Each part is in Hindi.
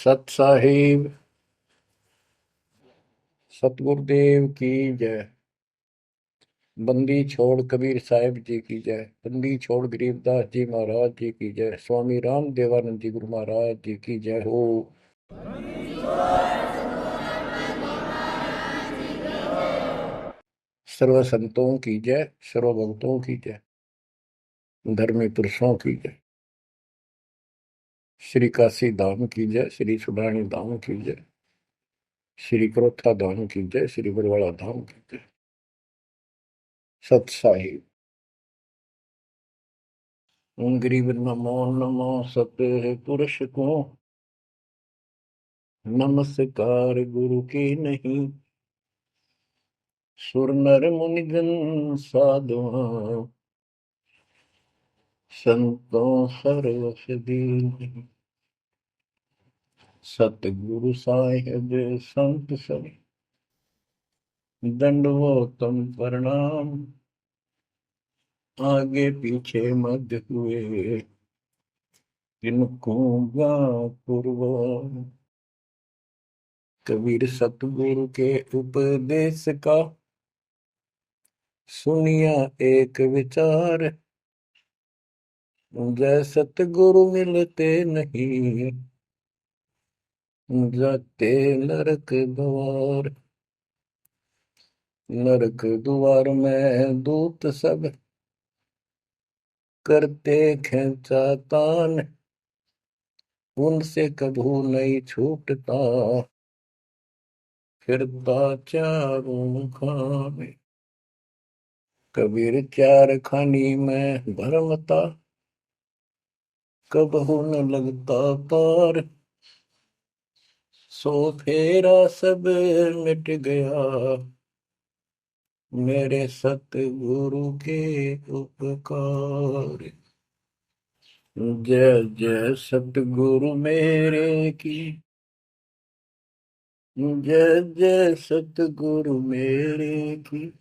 सत साहिब सतगुरुदेव की जय। बंदी छोड़ कबीर साहिब जी की जय। बंदी छोड़ गरीबदास जी महाराज जी की जय। स्वामी राम देवानंद जी गुरु महाराज जी की जय हो। सर्व संतों की जय, सर्व भक्तों की जय, धर्मी पुरुषों की जय। श्री काशी धाम की जय, श्री सुडानी धाम की जय, श्री क्रोथा धाम की जय, श्री बरवाड़ा धाम की जय। सत साहिब गरीब नमो नमो सत पुरुष को नमस्कार गुरु की नहीं। सुर नर मुनिजन साधुआ संतों सर्वस दीन। सतगुरु साहिब संत सब दंडवतम प्रणाम। आगे पीछे मध्य हुए इनको पूर्व। कबीर सतगुरु के उपदेश का सुनिया एक विचार। जय सतगुरु मिलते नहीं जाते नरक द्वार। नरक द्वार में दूत सब करते खेचा तान। उनसे कभू नहीं छूटता फिरता चारों खाने। कबीर चार खानी में भरमता कबहू न लगता पार। सो फेरा सब मिट गया मेरे सतगुरु के उपकार। जय जय सतगुरु मेरे की जय जय सतगुरु मेरे की।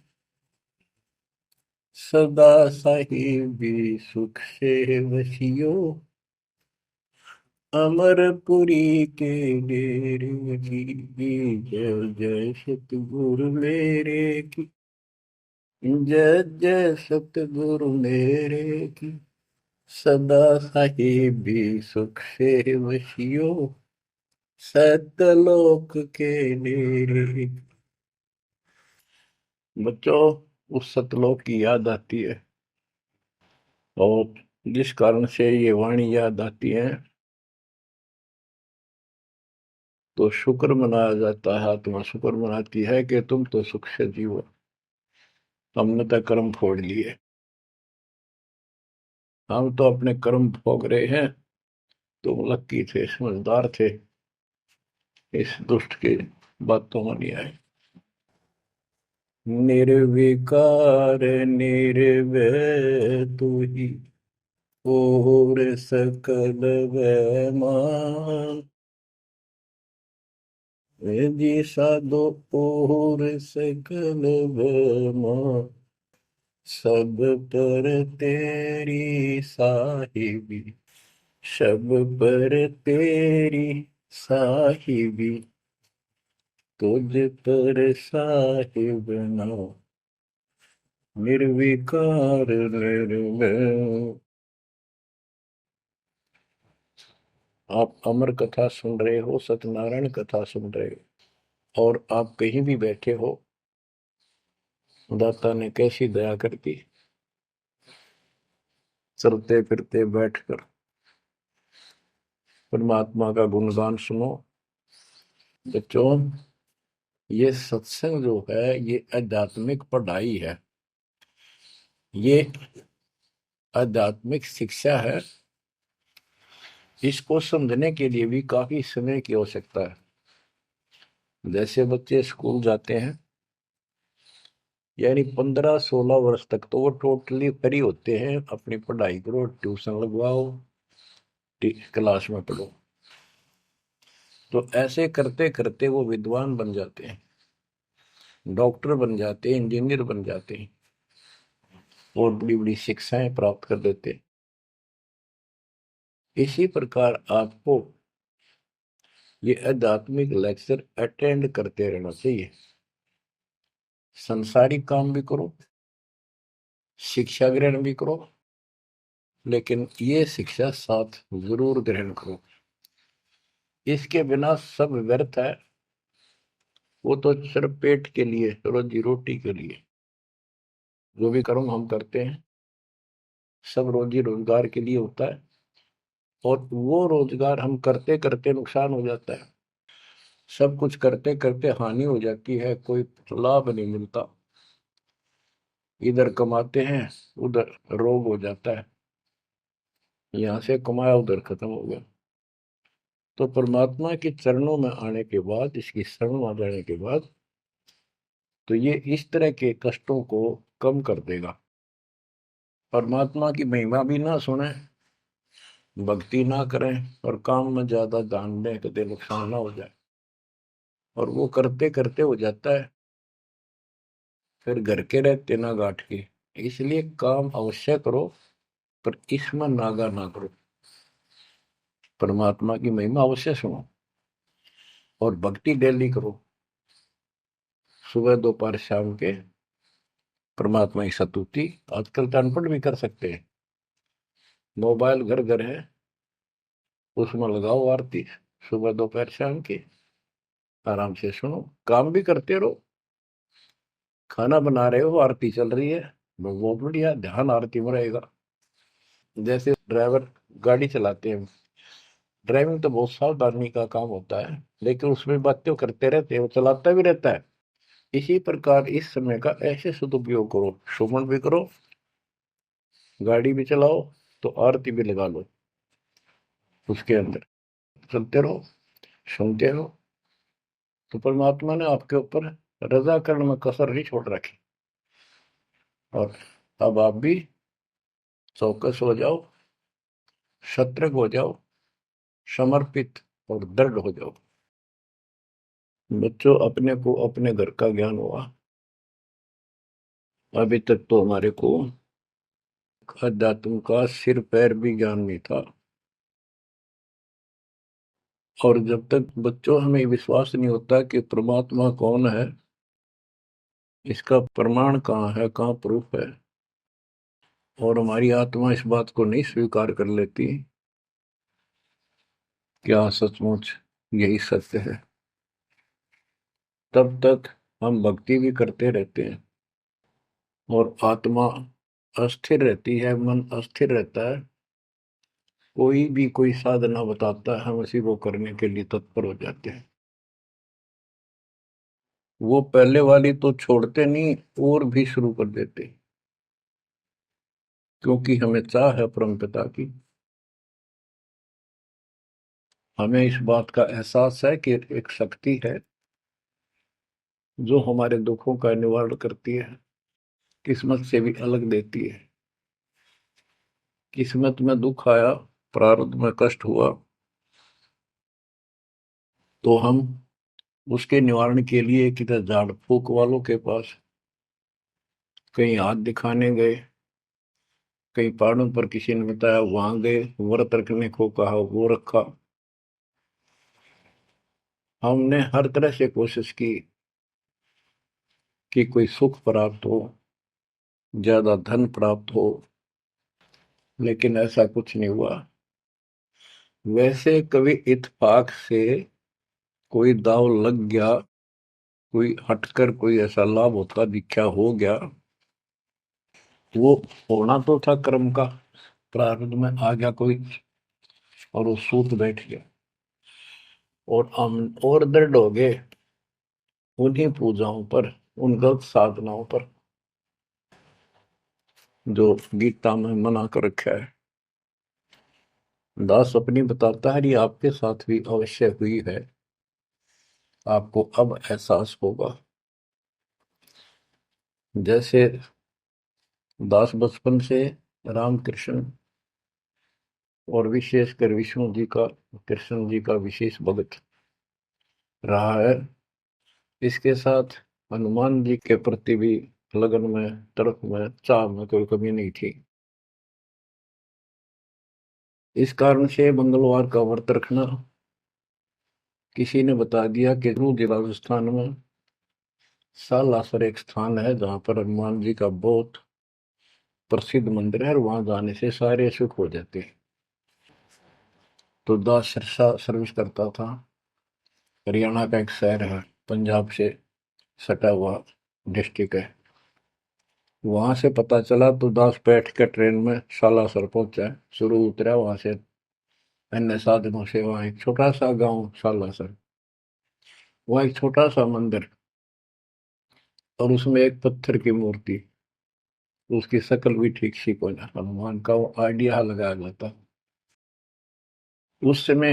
सदा साहिबी सुख से वसियो अमरपुरी के डेरे की। जय जय सतगुरु मेरे की जय जय सतगुरु मेरे की। सदा साहिबी सुख से वसियो सतलोक के डेरे। बच्चों, उस सतलोक की याद आती है और जिस कारण से ये वाणी याद आती है तो शुक्र मनाया जाता है। आत्मा शुक्र मनाती है कि तुम तो सुख से जीवो, हमने तो कर्म फोड़ लिए। हम तो अपने कर्म भोग रहे हैं, तुम लक्की थे, समझदार थे, इस दुष्ट के बातों में नहीं आए। निर्विकार निर्भय तू ही और सकल वैमान। जी साधो और सकल वैमान। सब पर तेरी साहिबी, सब पर तेरी साहिबी। तुझ पर साहिब नाम निर्विकार निर्भय। आप अमर कथा सुन रहे हो, सत्यनारायण कथा सुन रहे हो, और आप कहीं भी बैठे हो, दाता ने कैसी दया कर दी। चलते फिरते बैठकर परमात्मा का गुणगान सुनो। बच्चों, ये सत्संग जो है ये आध्यात्मिक पढ़ाई है, ये आध्यात्मिक शिक्षा है। इसको समझने के लिए भी काफी समय की आवश्यकता है। जैसे बच्चे स्कूल जाते हैं, यानी 15-16 वर्ष तक तो वो टोटली फ्री होते हैं। अपनी पढ़ाई करो, ट्यूशन लगवाओ, क्लास में पढ़ो। तो ऐसे करते करते वो विद्वान बन जाते हैं, डॉक्टर बन जाते हैं, इंजीनियर बन जाते हैं और बड़ी बड़ी शिक्षाएं प्राप्त कर लेते हैं। इसी प्रकार आपको ये आध्यात्मिक लेक्चर अटेंड करते रहना चाहिए। संसारिक काम भी करो, शिक्षा ग्रहण भी करो, लेकिन ये शिक्षा साथ जरूर ग्रहण करो। इसके बिना सब व्यर्थ है। वो तो सिर्फ पेट के लिए, रोजी रोटी के लिए जो भी कर्म हम करते हैं सब रोजी रोजगार के लिए होता है, और वो रोजगार हम करते करते नुकसान हो जाता है। सब कुछ करते करते हानि हो जाती है, कोई लाभ नहीं मिलता। इधर कमाते हैं, उधर रोग हो जाता है, यहाँ से कमाया उधर खत्म हो गया। तो परमात्मा के चरणों में आने के बाद, इसकी शरण आ जाने के बाद, तो ये इस तरह के कष्टों को कम कर देगा। परमात्मा की महिमा भी ना सुने, भक्ति ना करें, और काम में ज्यादा ध्यान दें, कभी नुकसान ना हो जाए। और वो करते करते हो जाता है, फिर घर के रहते ना गांठ के। इसलिए काम अवश्य करो, पर इसमें नागा ना करो। परमात्मा की महिमा अवश्य सुनो, और भक्ति डेली करो, सुबह दोपहर शाम के परमात्मा की स्तुति। आजकल तो अनपढ़ भी कर सकते हैं, मोबाइल घर घर है, उसमें लगाओ आरती, सुबह दोपहर शाम की, आराम से सुनो, काम भी करते रहो। खाना बना रहे हो, आरती चल रही है, बहुत बढ़िया, ध्यान आरती में रहेगा। जैसे ड्राइवर गाड़ी चलाते हैं, ड्राइविंग तो बहुत सावधानी का काम होता है, लेकिन उसमें बातें करते रहते हैं, वो चलाता भी रहता है। इसी प्रकार इस समय का ऐसे सदुपयोग करो, सुमन भी करो, गाड़ी भी चलाओ, तो आरती भी लगा लो उसके अंदर, चलते रहो, सुनते रहो। तो परमात्मा ने आपके ऊपर रजा करने में कसर नहीं छोड़ रखी। और अब आप भी चौकस हो जाओ, सतर्क हो जाओ, समर्पित और दृढ़ हो जाओ। बच्चों, अपने को अपने घर का ज्ञान हुआ, अभी तक तो हमारे को अध्यात्म का सिर पैर भी ज्ञान नहीं था। और जब तक बच्चों हमें विश्वास नहीं होता कि परमात्मा कौन है, इसका प्रमाण कहाँ है, कहाँ प्रूफ है, और हमारी आत्मा इस बात को नहीं स्वीकार कर लेती क्या सचमुच यही सत्य है, तब तक हम भक्ति भी करते रहते हैं और आत्मा अस्थिर रहती है, मन अस्थिर रहता है। कोई भी कोई साधना बताता है, हम उसी को करने के लिए तत्पर हो जाते हैं। वो पहले वाली तो छोड़ते नहीं, और भी शुरू कर देते, क्योंकि हमें चाह है परम पिता की। हमें इस बात का एहसास है कि एक शक्ति है जो हमारे दुखों का निवारण करती है, किस्मत से भी अलग देती है। किस्मत में दुख आया, प्रारब्ध में कष्ट हुआ, तो हम उसके निवारण के लिए किधर झाड़ फूक वालों के पास, कहीं हाथ दिखाने गए, कहीं पहाड़ों पर किसी ने बताया वहां गए, व्रत रखने को कहा वो रखा। हमने हर तरह से कोशिश की कि कोई सुख प्राप्त हो, ज्यादा धन प्राप्त हो, लेकिन ऐसा कुछ नहीं हुआ। वैसे कभी इत्तेफाक से कोई दाव लग गया, कोई हटकर कोई ऐसा लाभ होता दिखा हो गया, वो होना तो था कर्म का, प्रारब्ध में आ गया कोई, और वो सूत बैठ गया, और हम और दृढ़ हो गए उन्हीं पूजाओं पर, उन गलत साधनाओं पर जो गीता में मना कर रखा है। दास अपनी बताता है, ये आपके साथ भी अवश्य हुई है, आपको अब एहसास होगा। जैसे दास बचपन से रामकृष्ण और विशेषकर विष्णु जी का, कृष्ण जी का विशेष भक्त रहा है, इसके साथ हनुमान जी के प्रति भी लगन में, तड़प में, चाह में कोई कमी नहीं थी। इस कारण से मंगलवार का व्रत रखना, किसी ने बता दिया कि जरूर राजस्थान में सालासर एक स्थान है जहां पर हनुमान जी का बहुत प्रसिद्ध मंदिर है और वहां जाने से सारे सुख हो जाते हैं। तो दास सिरसा सर्विस करता था। हरियाणा का एक शहर है, पंजाब से सटा हुआ डिस्ट्रिक्ट है। वहां से पता चला तो दास बैठ कर ट्रेन में सालासर पहुंचा। शुरू उतरा वहां से अन्य साधनों से। वहां एक छोटा सा गांव सालासर, वहां एक छोटा सा मंदिर और उसमें एक पत्थर की मूर्ति। उसकी शक्ल भी ठीक सी को ना हनुमान का वो आइडिया लगाया जाता। उस समय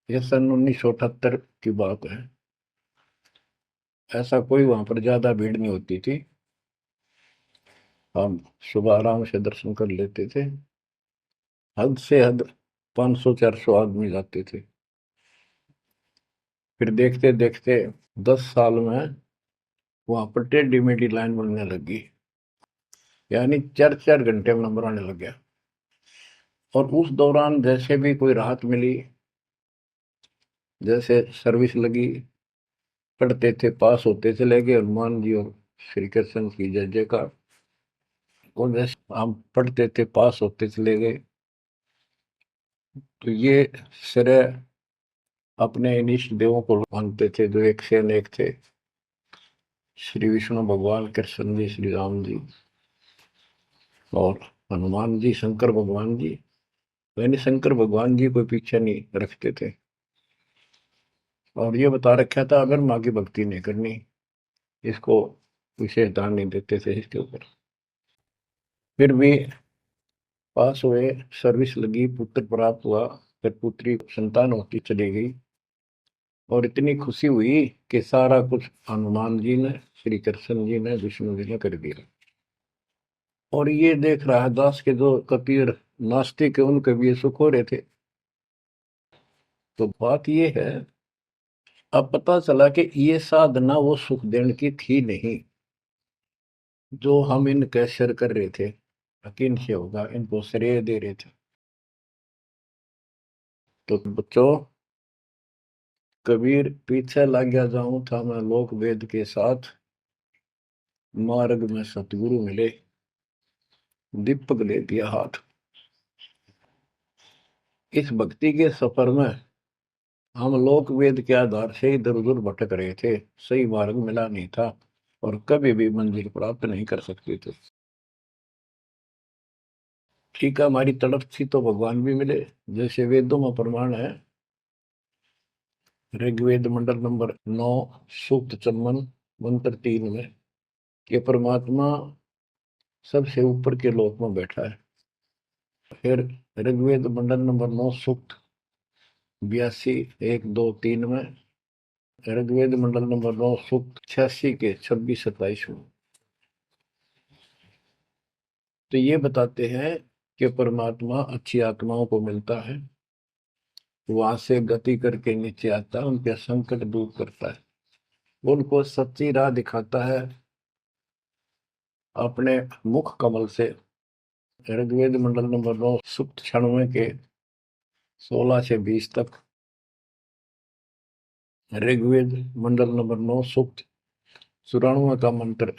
यह सन 1978 की बात है। ऐसा कोई वहां पर ज्यादा भीड़ नहीं होती थी। हम सुबह आराम से दर्शन कर लेते थे। हद से हद 500-400 आदमी जाते थे। फिर देखते देखते 10 साल में वहां पर टेढ़ी मेढ़ी लाइन बनने लगी। यानी 4-4 घंटे में नंबर आने लग गया। और उस दौरान जैसे भी कोई राहत मिली, जैसे सर्विस लगी, पढ़ते थे, पास होते चले गए। हनुमान जी और श्री कृष्ण की जय जयकार। और जैसे हम पढ़ते थे, पास होते चले गए। तो ये श्रेय अपने इन इष्ट देवों को मानते थे जो एक से अनेक थे। श्री विष्णु भगवान, कृष्ण जी, श्री राम जी और हनुमान जी, शंकर भगवान जी। यानी शंकर भगवान जी को पीछे नहीं रखते थे। और ये बता रखा था अगर माँ की भक्ति नहीं करनी, इसको विशेष ध्यान नहीं देते थे इसके ऊपर। फिर भी पास हुए, सर्विस लगी, पुत्र प्राप्त हुआ। फिर पुत्री संतान होती चली गई। और इतनी खुशी हुई कि सारा कुछ हनुमान जी ने, श्री कृष्ण जी ने, विष्णु जी ने कर दिया। और ये देख रहा है दास के जो कबीर नास्तिक है उनके भी ये सुख हो रहे थे। तो बात ये है, अब पता चला कि ये साधना वो सुख देने की थी नहीं जो हम इनके सिर कर रहे थे। यकीन से होगा इनको श्रेय दे रहे थे। तो बच्चों, कबीर पीछे लग गया जाऊं था मैं लोक वेद के साथ, मार्ग में सतगुरु मिले, दीपक ले दिया हाथ। इस भक्ति के सफर में हम लोक वेद के आधार से इधर उधर भटक रहे थे। सही मार्ग मिला नहीं था और कभी भी मंजिल प्राप्त नहीं कर सकते थे। ठीक है, हमारी तड़प थी तो भगवान भी मिले। जैसे वेदों में प्रमाण है, ऋग्वेद मंडल नंबर 9, सूक्त चम्मन, मंत्र 3 में, कि परमात्मा सबसे ऊपर के लोक में बैठा है। फिर ऋग्वेद मंडल नंबर 9, सूक्त 82, 1, 2, 3 में, ऋग्वेद मंडल नंबर 9, सूक्त 86 के 26-27 में। तो ये बताते हैं कि परमात्मा अच्छी आत्माओं को मिलता है, वहां से गति करके नीचे आता है, उनके संकट दूर करता है, उनको सच्ची राह दिखाता है अपने मुख कमल से। ऋग्वेद मंडल नंबर 9, सूक्त 96 के 16 से 20 तक, ऋग्वेद मंडल नंबर 9, सूक्त 94 का मंत्र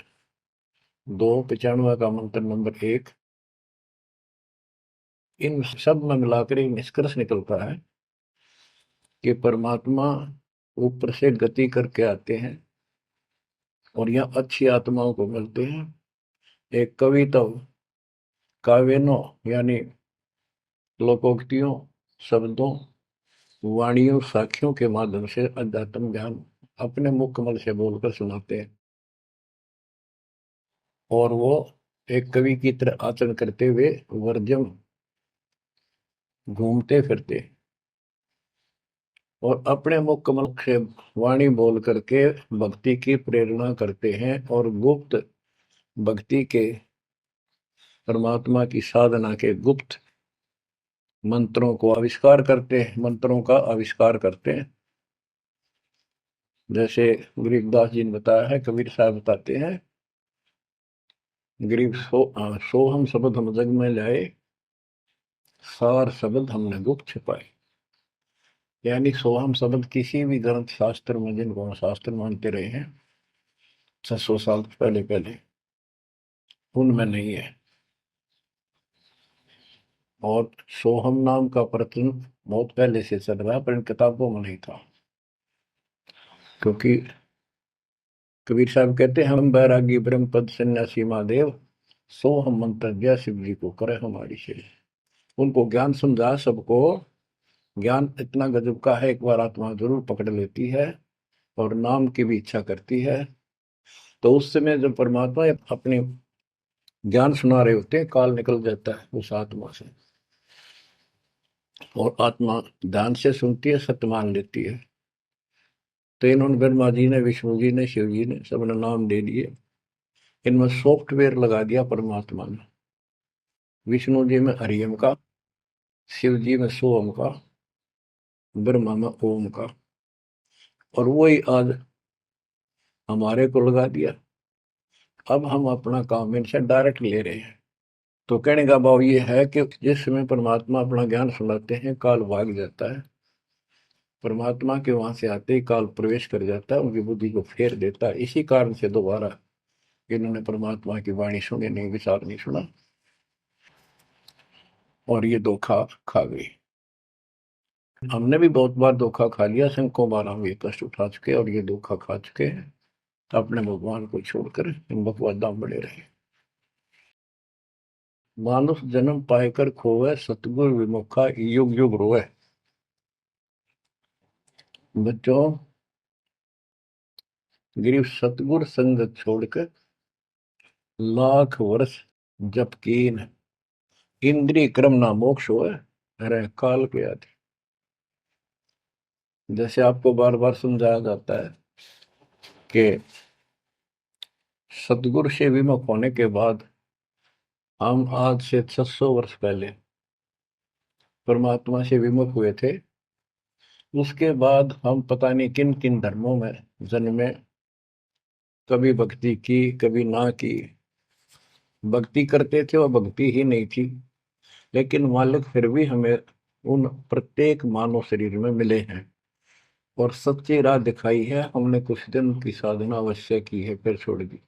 2, 95 का मंत्र नंबर 1। इन सब में मिलाकर एक निष्कर्ष निकलता है कि परमात्मा ऊपर से गति करके आते हैं और यहाँ अच्छी आत्माओं को मिलते हैं। एक कविता, काव्यों यानी लोकोक्तियों, शब्दों, वाणियों, साखियों के माध्यम से अध्यात्म ज्ञान अपने मुख कमल से बोलकर सुनाते हैं। और वो एक कवि की तरह आचरण करते हुए वर्जम घूमते फिरते और अपने मुख कमल से वाणी बोल करके भक्ति की प्रेरणा करते हैं और गुप्त भक्ति के, परमात्मा की साधना के गुप्त मंत्रों को आविष्कार करते हैं, मंत्रों का आविष्कार करते हैं। जैसे गरीबदास जी ने बताया है, कबीर साहब बताते हैं, गरीब सोहम शब्द हम जग में लाए, सार शब्द हमने गुप्त छिपाए। यानी सोहम शब्द किसी भी ग्रंथ शास्त्र में, जिनको हम शास्त्र मानते रहे हैं 600 साल पहले पहले, उनमें नहीं है। और सोहम नाम का प्रचलन बहुत पहले से चल रहा है, पर इन किताबों में नहीं था। क्योंकि कबीर साहब कहते हैं, हम बैरागी ब्रह्म पद सन्यासी महादेव, सो हम मंत्र दिया शिव जी को करे हमारी से। उनको ज्ञान समझा सबको। ज्ञान इतना गजब का है, एक बार आत्मा जरूर पकड़ लेती है और नाम की भी इच्छा करती है, तो उस समय जब परमात्मा अपने ज्ञान सुना रहे होते हैं, काल निकल जाता है उस आत्मा से, और आत्मा ध्यान से सुनती है, सत्य मान लेती है। तो इन्होंने ब्रह्मा जी ने, विष्णु जी ने, शिव जी ने, सबने नाम दे दिए। इनमें सॉफ्टवेयर लगा दिया परमात्मा ने। विष्णु जी में हरियम का, शिव जी में सोम का, ब्रह्मा में ओम का, और वही आज हमारे को लगा दिया। अब हम अपना काम इनसे डायरेक्ट ले रहे हैं। तो कहने का भाव ये है कि जिस समय परमात्मा अपना ज्ञान सुनाते हैं, काल भाग जाता है। परमात्मा के वहां से आते ही काल प्रवेश कर जाता है, उनकी बुद्धि को फेर देता है। इसी कारण से दोबारा इन्होंने परमात्मा की वाणी सुनी नहीं, विचार नहीं सुना, और ये धोखा खा गई। हमने भी बहुत बार धोखा खा लिया, सैकड़ों बार हम ये कष्ट उठा चुके और ये धोखा खा चुके हैं। तो अपने भगवान को छोड़कर इन बकवादा में बड़े रहे। मानुष जन्म पाएकर खोवे, सतगुर विमुखा युग युग रोए। बच्चों, गिरीव सतगुर संगत छोड़कर लाख वर्ष जप कीन, इंद्रिय क्रम ना मोक्ष होए, रह काल के आदि। जैसे आपको बार बार समझाया जाता है कि सतगुरु से विमुख होने के बाद हम आज से 600 वर्ष पहले परमात्मा से विमुख हुए थे। उसके बाद हम पता नहीं किन किन धर्मों में जन्मे, कभी भक्ति की कभी ना की। भक्ति करते थे और भक्ति ही नहीं थी, लेकिन मालिक फिर भी हमें उन प्रत्येक मानव शरीर में मिले हैं और सच्ची राह दिखाई है। हमने कुछ दिन की साधना अवश्य की है, फिर छोड़ दी,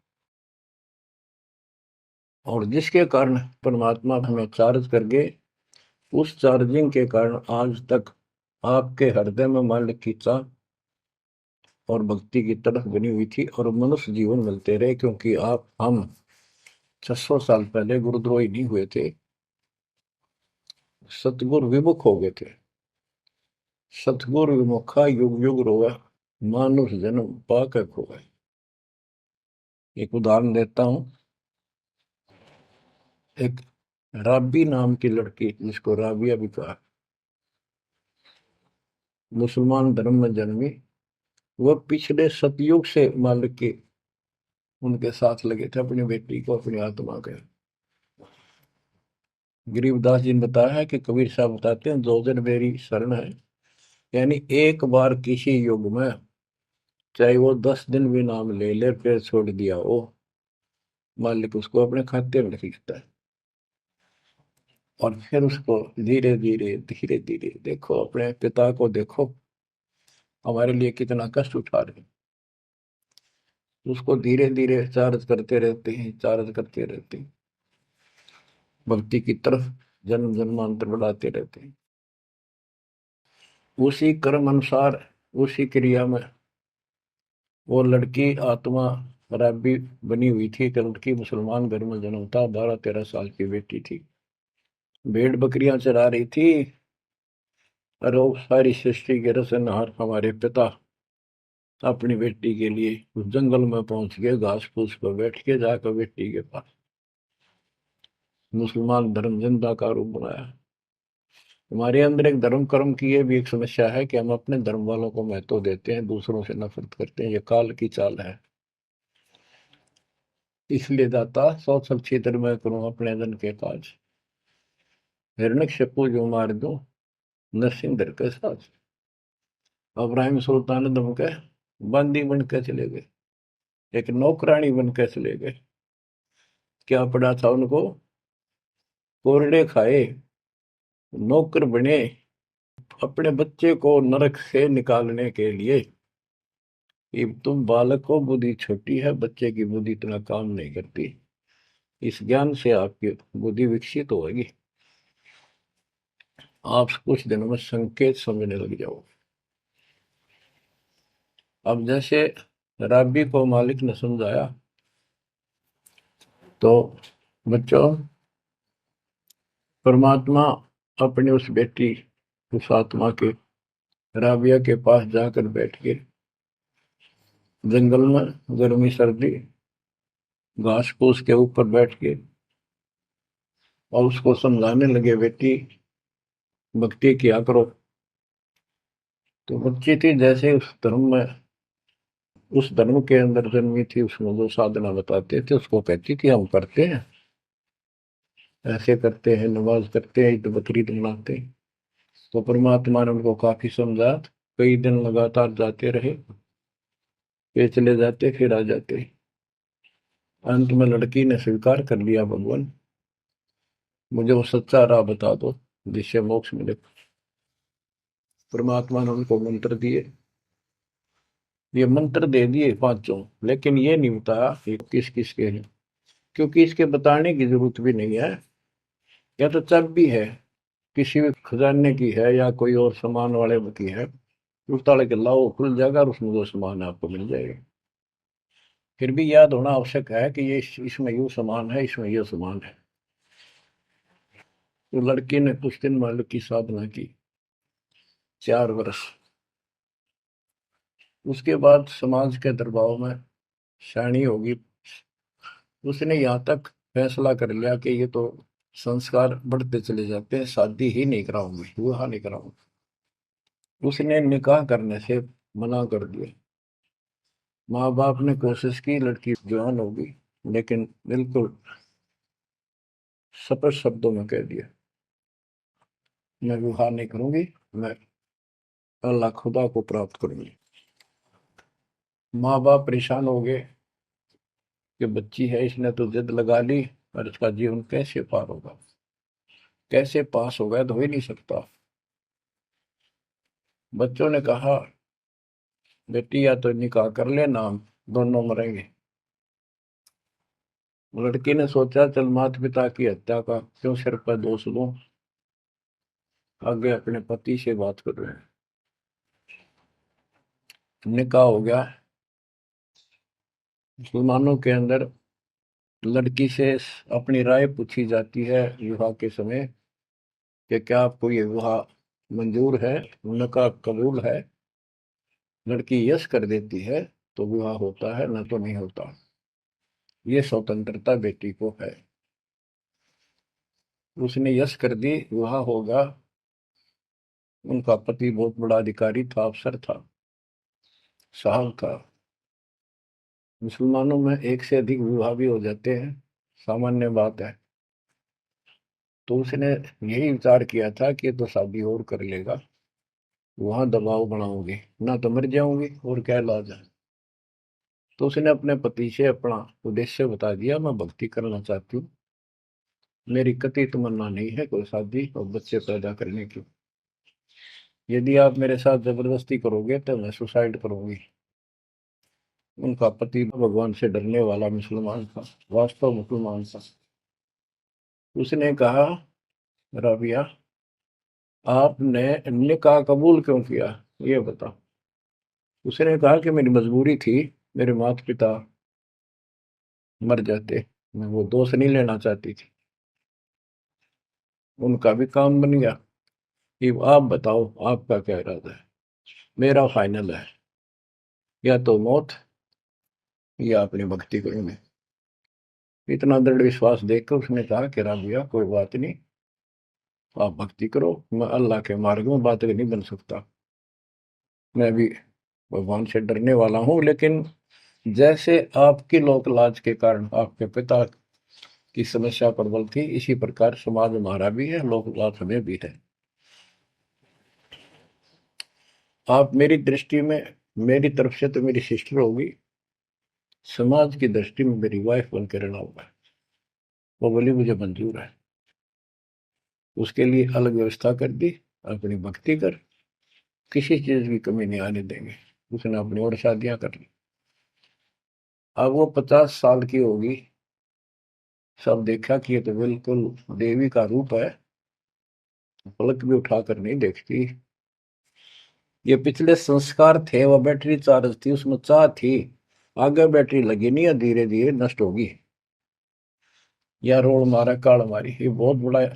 और जिसके कारण परमात्मा हमें चार्ज कर गए। उस चार्जिंग के कारण आज तक आपके हृदय में मालिक की चाह और भक्ति की तरफ बनी हुई थी, और मनुष्य जीवन मिलते रहे। क्योंकि आप हम 600 साल पहले गुरुद्रोही नहीं हुए थे, सतगुर विमुख हो गए थे। सतगुर विमुखा युग युग रोवे, मानुष जन्म पाकर खोए। एक उदाहरण देता हूं। एक राबी नाम की लड़की, जिसको राबिया भी कहा, मुसलमान धर्म में जन्मी। वह पिछले सतयुग से मालिक के उनके साथ लगे थे, अपनी बेटी को, अपनी आत्मा के। गरीबदास जी ने बताया है कि कबीर साहब बताते हैं, दो दिन मेरी शरण है। यानी एक बार किसी युग में चाहे वो 10 दिन भी नाम ले ले, फिर छोड़ दिया वो, मालिक उसको अपने खाते में खींचता है। और फिर उसको धीरे धीरे धीरे धीरे, देखो अपने पिता को देखो, हमारे लिए कितना कष्ट उठा रहे हैं। उसको धीरे धीरे चार्ज करते रहते हैं, चार्ज करते रहते हैं, भक्ति की तरफ जन्म जन्मांतर बढ़ाते रहते हैं। उसी कर्म अनुसार, उसी क्रिया में वो लड़की आत्मा रब्बी बनी हुई थी। एक लड़की, मुसलमान घर में जन्म था, 12-13 साल की बेटी थी, भेड़ बकरियां चरा रही थी। और वो सारी सृष्टि के रचनहार हमारे पिता अपनी बेटी के लिए उस जंगल में पहुंच गए, घास फूस पर बैठ के जाकर बेटी के पास मुसलमान धर्म जिंदा का रूप बनाया। हमारे अंदर एक धर्म कर्म की ये भी एक समस्या है कि हम अपने धर्म वालों को महत्व देते हैं, दूसरों से नफरत करते हैं। ये काल की चाल है। इसलिए दाता सौ सब क्षेत्र में करूं अपने धन के काज, हिरण्यकशिपु जो मार दूं नरसिंह के साथ। अब्राहिम सुल्तान दम के बंदी बन के चले गए, एक नौकरानी बन के चले गए। क्या पड़ा था उनको? कोरडे खाए, नौकर बने, अपने बच्चे को नरक से निकालने के लिए कि तुम बालक को बुद्धि छोटी है, बच्चे की बुद्धि इतना काम नहीं करती, इस ज्ञान से आपकी बुद्धि विकसित होगी, आप कुछ दिनों में संकेत समझने लग जाओ। अब जैसे राबी को मालिक ने समझाया, तो बच्चों परमात्मा अपनी उस बेटी, उस आत्मा के राबिया के पास जाकर बैठ के जंगल में गर्मी सर्दी घास फूस के ऊपर बैठ के और उसको समझाने लगे, बेटी भक्ति किया करो। तो बच्ची थी, जैसे उस धर्म के अंदर जन्मी थी, उसमें जो साधना बताते थे उसको कहती थी हम करते हैं, ऐसे करते हैं, नमाज करते हैं, ईद बकरीद मनाते हैं। तो परमात्मा ने उनको काफी समझा, कई दिन लगातार जाते रहे, फिर चले जाते फिर आ जाते। अंत में लड़की ने स्वीकार कर लिया, भगवान मुझे वो सच्चा राह बता दो जिससे मोक्ष मिले। परमात्मा ने उनको मंत्र दिए, ये मंत्र दे दिए पांचों, लेकिन ये नहीं बताया ये किस किस के हैं, क्योंकि इसके बताने की जरूरत भी नहीं है। या तो चाबी है, किसी भी खजाने की है या कोई और सामान वाले की है, उस ताले के लाओ खुल जाएगा और उसमें जो सामान है आपको मिल जाएगा। फिर भी याद होना आवश्यक है कि ये इसमें यूं सामान है, इसमें ये सामान है। तो लड़की ने कुछ दिन मालिक की साधना की, 4 वर्ष। उसके बाद समाज के दबाव में शानी होगी, उसने यहाँ तक फैसला कर लिया कि ये तो संस्कार बढ़ते चले जाते हैं, शादी ही नहीं कराऊंगी, विवाह नहीं कराऊंगी। उसने निकाह करने से मना कर दिया। माँ बाप ने कोशिश की, लड़की जवान होगी, लेकिन बिल्कुल स्पष्ट शब्दों में कह दिया, मैं विवाह नहीं करूंगी, मैं अल्लाह खुदा को प्राप्त करूंगी। माँ बाप परेशान हो गए कि बच्ची है, इसने तो जिद लगा ली, और इसका जीवन कैसे पार होगा, कैसे पास होगा, तो हो ही नहीं सकता। बच्चों ने कहा, बेटी या तो निकाह कर लेना, हम दोनों मरेंगे। लड़की ने सोचा, चल माता पिता की हत्या का क्यों सिर पर दोष लूं, आगे अपने पति से बात कर रहे हैं। निकाह हो गया। मुसलमानों के अंदर लड़की से अपनी राय पूछी जाती है विवाह के समय कि क्या आपको ये विवाह मंजूर है, निकाह कबूल है। लड़की यस कर देती है तो विवाह होता है, न तो नहीं होता। ये स्वतंत्रता बेटी को है। उसने यस कर दी, विवाह होगा। उनका पति बहुत बड़ा अधिकारी था, अफसर था, साहब था। मुसलमानों में एक से अधिक विवाह भी हो जाते हैं, सामान्य बात है। तो उसने यही विचार किया था कि तो शादी और कर लेगा, वहां दबाव बनाऊंगी, ना तो मर जाऊंगी और क्या इलाज है। तो उसने अपने पति से अपना उद्देश्य बता दिया, मैं भक्ति करना चाहती हूँ, मेरी कतई तमन्ना नहीं है कोई शादी और बच्चे पैदा करने की। यदि आप मेरे साथ जबरदस्ती करोगे तो मैं सुसाइड करूंगी। उनका पति भगवान से डरने वाला मुसलमान था, वास्तव मुसलमान था। उसने कहा, राबिया आपने निकाह कबूल क्यों किया, ये बता। उसने कहा कि मेरी मजबूरी थी, मेरे माता पिता मर जाते, मैं वो दोष नहीं लेना चाहती थी, उनका भी काम बन गया। कि आप बताओ आपका क्या इरादा है। मेरा फाइनल है, या तो मौत या अपनी भक्ति करूंगे। इतना दृढ़ विश्वास देखकर उसने कहा कि राबिया कोई बात नहीं, आप भक्ति करो, मैं अल्लाह के मार्ग में बात नहीं बन सकता, मैं भी भगवान से डरने वाला हूँ। लेकिन जैसे आपकी लोक लाज के कारण आपके पिता की समस्या प्रबल थी, इसी प्रकार समाज हमारा भी है, लोक लाज हमें भी है। आप मेरी दृष्टि में, मेरी तरफ से तो मेरी सिस्टर होगी, समाज की दृष्टि में मेरी वाइफ बन के रहना होगा। वो बोली मुझे मंजूर है। उसके लिए अलग व्यवस्था कर दी, अपनी भक्ति कर, किसी चीज की कमी नहीं आने देंगे। उसने अपनी और शादियां कर ली। अब वो 50 साल की होगी, सब देखा कि ये तो बिल्कुल देवी का रूप है, पलक भी उठाकर नहीं देखती। ये पिछले संस्कार थे, वो बैटरी चार्ज थी, उसमें चाह थी, आगे बैटरी लगी नहीं है, धीरे धीरे नष्ट होगी। या रोड मारा काल मारी, ये बहुत बड़ा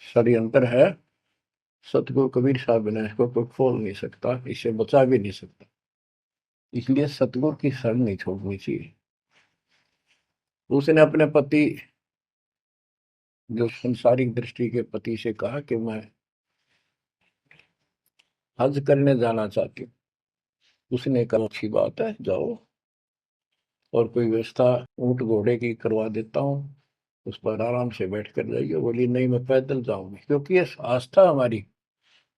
षड्यंत्र है। सतगुरु कबीर साहब ने इसको कोई खोल नहीं सकता, इसे बचा भी नहीं सकता। इसलिए सतगुरु की शरण नहीं छोड़नी चाहिए। उसने अपने पति, जो संसारिक दृष्टि के पति से कहा कि मैं हज करने जाना चाहती हूँ। उसने कहा अच्छी बात है, जाओ, और कोई व्यवस्था ऊंट घोड़े की करवा देता हूँ, उस पर आराम से बैठ कर जाइए। बोली नहीं, मैं पैदल जाऊंगी, क्योंकि ये आस्था हमारी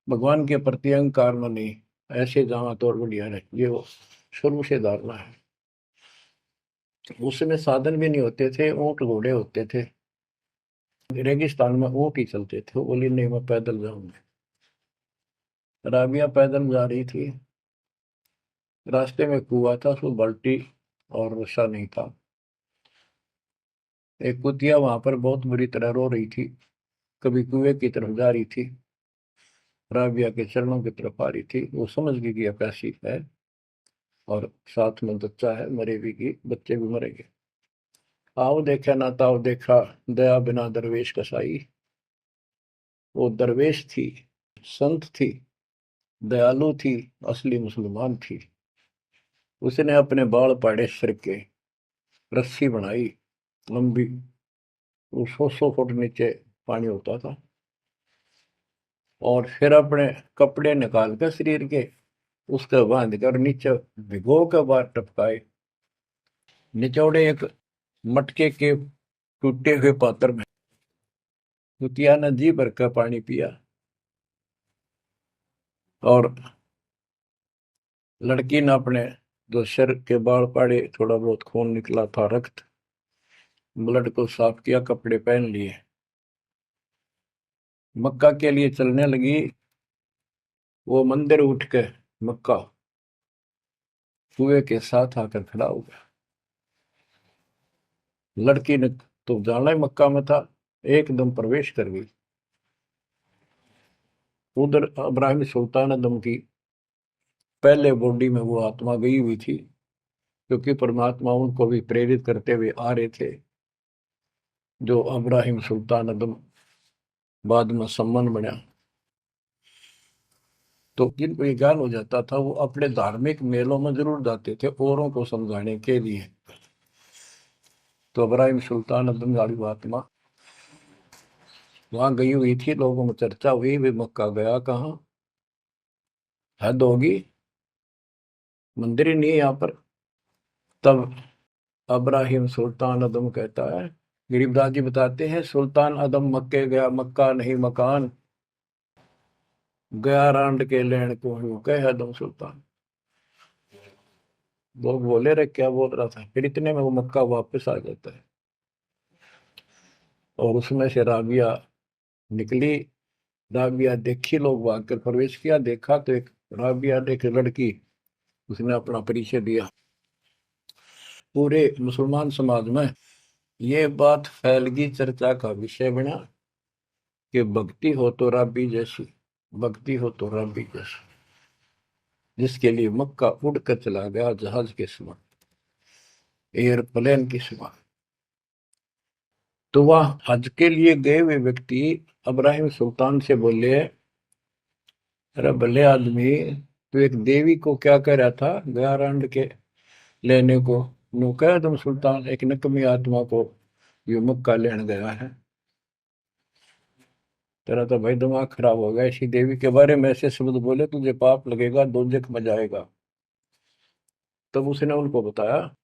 भगवान के प्रति अहंकार में नहीं, ऐसे जावा तो और बढ़िया है, ये वो शुरू से धारणा है। उसमें साधन भी नहीं होते थे, ऊंट घोड़े होते थे, रेगिस्तान में ऊंट ही चलते थे। वो बोली नहीं, मैं पैदल जाऊंगी। राबिया पैदल जा रही थी, रास्ते में कुआं था, उसमें बाल्टी और रस्सा नहीं था। एक कुतिया वहां पर बहुत बुरी तरह रो रही थी, कभी कुएं की तरफ जा रही थी, राबिया के चरणों की तरफ आ रही थी। वो समझ गई कि प्यासी है, और साथ में बच्चा है, मरेगी की बच्चे भी मरेंगे। आओ देखा ना ताओ देखा, दया बिना दरवेश कसाई। वो दरवेश थी, संत थी, दयालु थी, असली मुसलमान थी। उसने अपने बाल पाड़े सिर के, रस्सी बनाई लंबी, वो 100 फुट नीचे पानी होता था, और फिर अपने कपड़े निकाल कर शरीर के उसके बांध कर नीचे भिगो के बाहर टपकाए। निचोड़े एक मटके के टूटे हुए पात्र में कुतिया ने जी भर का पानी पिया, और लड़की ने अपने जो सिर के बाल पाड़े, थोड़ा बहुत खून निकला था, रक्त, ब्लड को साफ किया, कपड़े पहन लिए, मक्का के लिए चलने लगी। वो मंदिर उठ के मक्का कुएं के साथ आकर खड़ा हो गया। लड़की ने तो जाना ही मक्का में था, एकदम प्रवेश कर गई। उधर इब्राहिम सुल्तान अदम की पहले बॉडी में वो आत्मा गई हुई थी, क्योंकि परमात्मा उनको भी प्रेरित करते हुए आ रहे थे। जो इब्राहिम सुल्तान अदम बाद में सम्मन बना, तो जिनको ये ज्ञान हो जाता था, वो अपने धार्मिक मेलों में जरूर जाते थे औरों को समझाने के लिए। तो इब्राहिम सुल्तान अदम वाली आत्मा वहां गई हुई थी, लोगों में चर्चा हुई, वे मक्का गया कहाँ, हद होगी, मंदिर ही नहीं है यहाँ पर। तब इब्राहिम सुल्तान अदम कहता है, गरीबदास जी बताते हैं, सुल्तान अदम मक्के गया, मक्का नहीं मकान, गया रांड के लेन को यूं कह अदम सुल्तान। लोग बोले रे क्या बोल रहा था, फिर इतने में वो मक्का वापस आ जाता है। और उसमें से राबिया निकली। राबिया देखी, लोग भाग कर प्रवेश किया, देखा तो एक राबिया ने, एक लड़की, उसने अपना परिचय दिया। पूरे मुसलमान समाज में ये बात फैल गई, चर्चा का विषय बना कि भक्ति हो तो राबी जैसी, भक्ति हो तो राबी जैसी, जिसके लिए मक्का उड़कर चला गया जहाज के समान, एयरप्लेन के समान। तो वह हज के लिए गए हुए व्यक्ति इब्राहिम सुल्तान से बोले, अरे भले आदमी, तो एक देवी को क्या कह रहा था, गया रांड के लेने को, नो कह तुम सुल्तान, एक नकमी आत्मा को ये मक्का लेने गया है। तेरा तो भाई दिमाग खराब हो गया, इसी देवी के बारे में ऐसे शब्द बोले, तुझे पाप लगेगा, दोजख में जाएगा। तब उसने उनको बताया,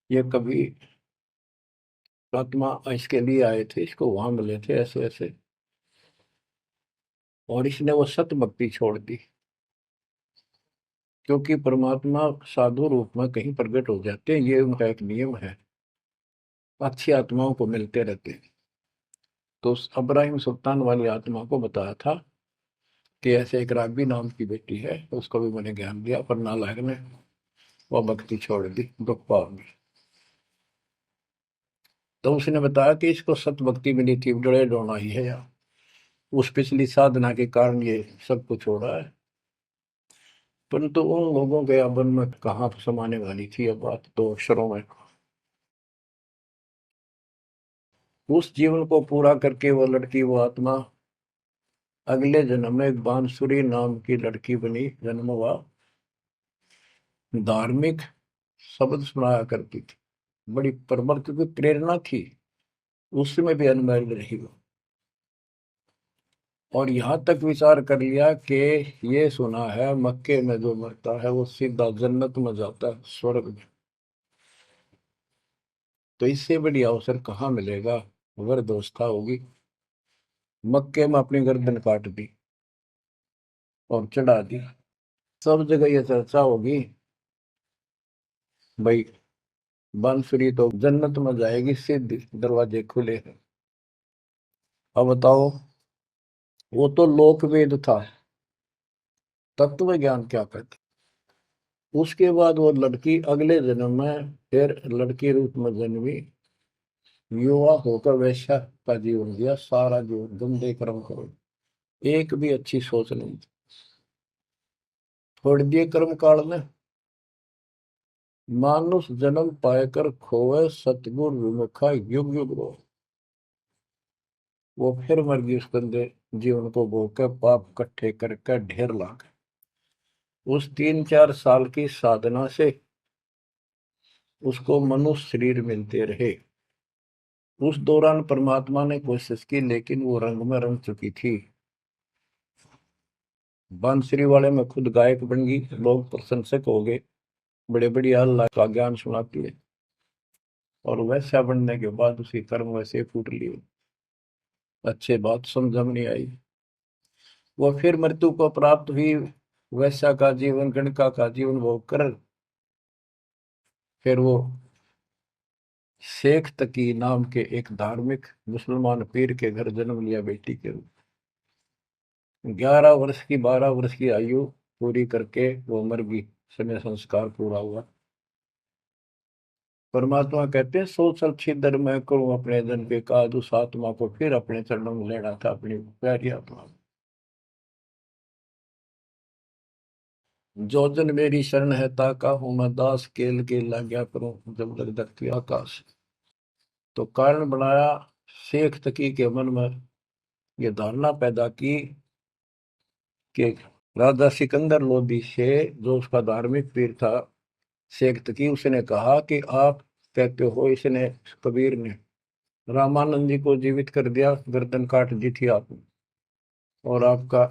ये कभी आत्मा इसके लिए आए थे, इसको वहां मिले थे ऐसे ऐसे, और इसने वो सत भक्ति छोड़ दी। क्योंकि परमात्मा साधु रूप में कहीं प्रकट हो जाते हैं, ये उनका एक नियम है, अच्छी आत्माओं को मिलते रहते हैं। तो उस इब्राहिम सुल्तान वाली आत्मा को बताया था कि ऐसे एक राघवी नाम की बेटी है, उसको भी मैंने ज्ञान दिया, पर नालायक ने वो भक्ति छोड़ दी दुख पाव में। तो उसने बताया कि इसको सत भक्ति मिली थी, डरे डोना ही है यार, उस पिछली साधना के कारण ये सब कुछ हो रहा है। परंतु उन लोगों के अमन में कहाँ समाने वाली थी अब बात, तो अक्षरों में। उस जीवन को पूरा करके वो लड़की, वो आत्मा अगले जन्म में एक बांसुरी नाम की लड़की बनी, जन्म हुआ। धार्मिक शब्द सुनाया करती थी, बड़ी परमर्थ की प्रेरणा थी, उसमें भी अनमैरिड रही वो। और यहाँ तक विचार कर लिया कि ये सुना है मक्के में जो मरता है वो सीधा जन्नत में जाता है, स्वर्ग में। तो इससे बड़ी अवसर कहाँ मिलेगा, अगर दोस्ता होगी। मक्के में अपनी गर्दन काट दी और चढ़ा दी, सब जगह ये चर्चा होगी भाई, बांसुरी तो जन्नत में जाएगी, सीधे दरवाजे खुले हैं। अब बताओ, वो तो लोकवेद था, तत्व ज्ञान क्या कहते। उसके बाद वो लड़की अगले जन्म में फिर लड़की रूप में जन्मी, युवा होकर वैश्या का जीवन दिया, सारा जीवन गंदे कर्म करो, एक भी अच्छी सोच नहीं थी, छोड़ दिए कर्म काल में। मानुष जन्म पाकर खोए, सतगुर विमुखा युग युग रो। वो फिर मर गई उस गंदे जीवन को भोग कर, पाप इकट्ठे करके ढेर लाख। उस 3-4 साल की साधना से उसको मनुष्य शरीर मिलते रहे। उस दौरान परमात्मा ने कोशिश की, लेकिन वो रंग में रंग चुकी थी। बांसुरी वाले में खुद गायक बन गई, लोग प्रशंसक हो गए, बड़े बड़ी अल्लाह का ज्ञान सुनाती है। और वैसा बनने के बाद उसकी कर्म वैसे फूट लिए, अच्छे बात समझ में नहीं आई। वो फिर मृत्यु को प्राप्त हुई, वैसा का जीवन, गणका का जीवन भोग कर फिर वो शेख तकी नाम के एक धार्मिक मुसलमान पीर के घर जन्म लिया बेटी के रूप। 11 वर्ष की, 12 वर्ष की आयु पूरी करके वो मर गई, समय संस्कार पूरा हुआ। परमात्मा कहते हैं, सोच अच्छी दर मैं करूं अपने जन के काज, उस आत्मा को फिर अपने चरणों में लेना था, अपनी प्यारी आत्मा। जो जन मेरी शरण है ताका हूं मैं दास, केल के लाग्या करूं जब तक धरती आकाश। तो कारण बनाया, शेख तकी के मन में ये धारणा पैदा की कि राजा सिकंदर लोदी से, जो उसका धार्मिक पीर था शेख तकी, उसने कहा कि आप कहते हो इसने, कबीर ने रामानंद जी को जीवित कर दिया, गर्दन काट दी थी आपने, और आपका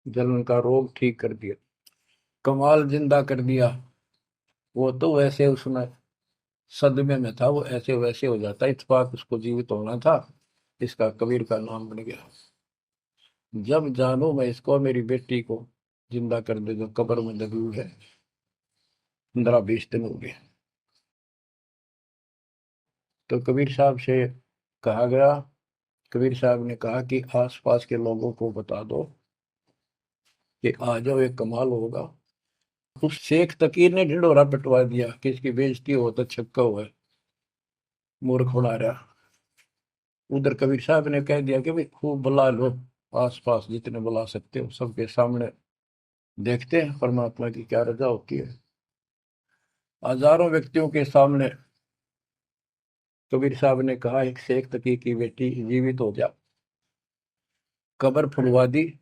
जलन का रोग ठीक कर दिया, कमाल जिंदा कर दिया। वो तो वैसे उसमें सदमे में था, वो ऐसे वैसे हो जाता, इत्तेफाक उसको जीवित होना था, इसका कबीर का नाम बन गया। जब जानू मैं इसको, मेरी बेटी को जिंदा कर दे जो कब्र में दबी हुई है, 15-20 दिन हो गए। तो कबीर साहब से कहा गया, कबीर साहब ने कहा कि आसपास के लोगों को बता दो कि आ जाओ, एक कमाल होगा। उस शेख तकीर ने ढिंढोरा पिटवा दिया कि इसकी बेइज्जती हो तो छक्का हुआ है, मूर्ख बना रहा। उधर कबीर साहब ने कह दिया कि भाई खूब बुला लो, आस पास जितने बुला सकते हो, सबके सामने देखते हैं परमात्मा की क्या रजा होती है। हजारों व्यक्तियों के सामने कबीर साहब ने कहा, एक शेख तकी की बेटी जीवित हो जा। कब्र खुलवा दी,